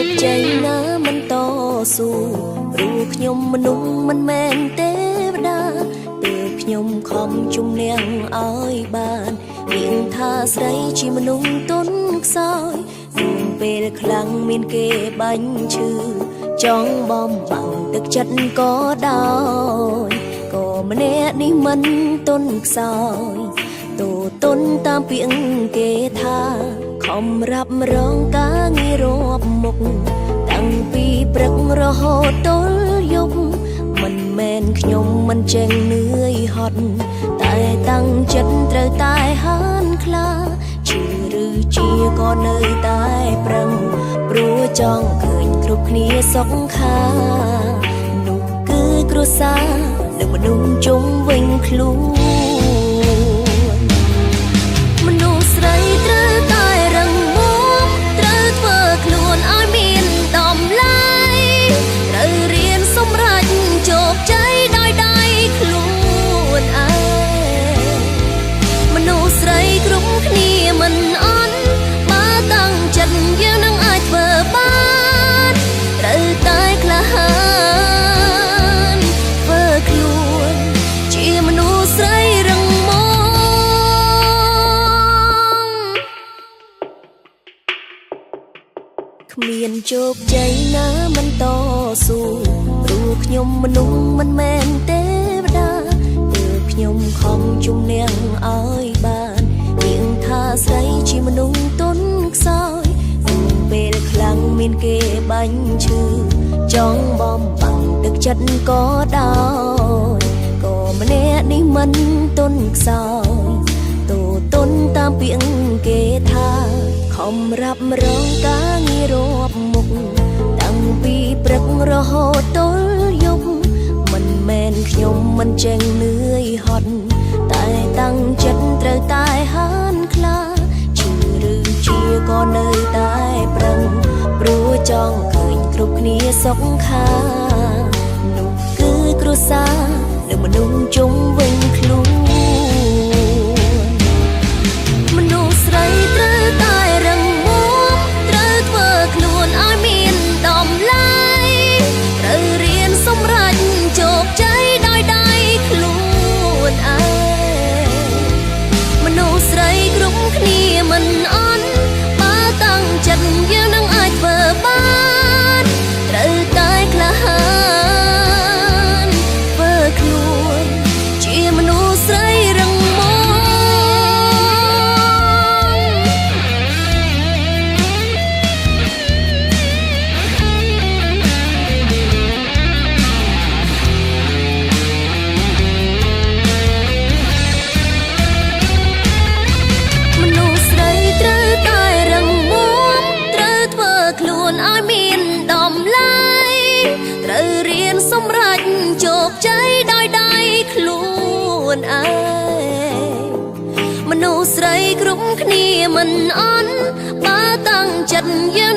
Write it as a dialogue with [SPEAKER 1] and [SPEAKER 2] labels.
[SPEAKER 1] កใจណាមិនតស៊ូព្រោះខ្ញុំមនុស្សមិនមែនទេវតាទើបខ្ញុំខំជំនះឲ្យបានមានថាស្រីជាមនុស្សទន់ខ្សោយជួនពេលខ្លាំងមានគេបាញ់ឈឺចង់បំបាំងទឹកចិត្តក៏ដោយក៏ម្នាក់នេះមិនទន់ខ្សោយទូទន់តាមពាក្យគេថាខំរាប់រងការងាររាប់មុខតាំងពីព្រឹករហូតទល់យប់មិនមែនខ្ញុំមិនចេញនឿយហត់តែតាំងចិត្តត្រូវតែហានខ្លាជឿឬជាក៏នៅតែប្រឹងព្រោះចង់ឃើញគ្រប់គ្នាសុខខានោះគឺគ្រួសារនិងមនុស្សជុំវិញខ្លួនមនុស្សស្រីត្រូវតែរឹងមាំត្រូវធ្វើខ្លួនឲ្យមានតម្លៃត្រូវរៀនសម្រេចជោគជ័យដោយដៃខ្លួនឯងមនុស្សស្រីគ្រប់គ្នាមិនអន់បើតាំងចិត្តយើងនឹងអាចធ្វើបានត្រូវតែក្លាហានធ្វើខ្លួនជាមនុស្សស្រីរឹងមាំគ្មានជោគជ័យណាមិនតស៊ូព្រោះខ្ញុំមនុស្សមិនមែនទេវតាទើបខ្ញុំខំជំនះឲ្យបានមានថាស្រីជាមនុស្សទន់ខ្សោយពេលខ្លាំងមានគេបាញ់ឈឺចង់បំបាំងទឹកចិត្តក៏ដោយក៏ម្នាក់នេះមិនទន់ខ្សោយទូទន់តាមពាក្យគេថាខំរាប់រងការងាររាប់មុខតាំងពីព្រឹករហូតទល់យប់មិនមែនខ្ញុំមិនចេញនឿយហត់តែតាំងចិត្តត្រូវតែហានខ្លាជឿឬជាក៏នៅតែប្រឹងព្រោះចង់ឃើញគ្រប់គ្នាសុខខានោះគឺគ្រួសារនិងមនុស្សជុំវិញខ្លួនមនុស្សស្រីត្រូវតែរឹងមាំត្រូវធ្វើខ្លួនឲ្យមានតម្លៃត្រូវរៀនសម្រេចជោគជ័យដោយដៃខ្លួនឯងមនុស្សស្រីគ្រប់គ្នាមិនអន់បើតាំងចិត្តយើងនឹងអាចធ្វើបានត្រូវតែក្លាហានធ្វើខ្លួនជាមនុស្សស្រីរឹងមាំមនុស្សស្រីត្រូវតែរឹងមាំត្រូវធ្វើខ្លួនឲ្យមានតម្លៃត្រូវរៀនសម្រេចជោគជ័យដោយដៃខ្លួនឯងមនុស្សស្រីគ្រប់គ្នាមិនអន់បើតាំងចិត្តយើង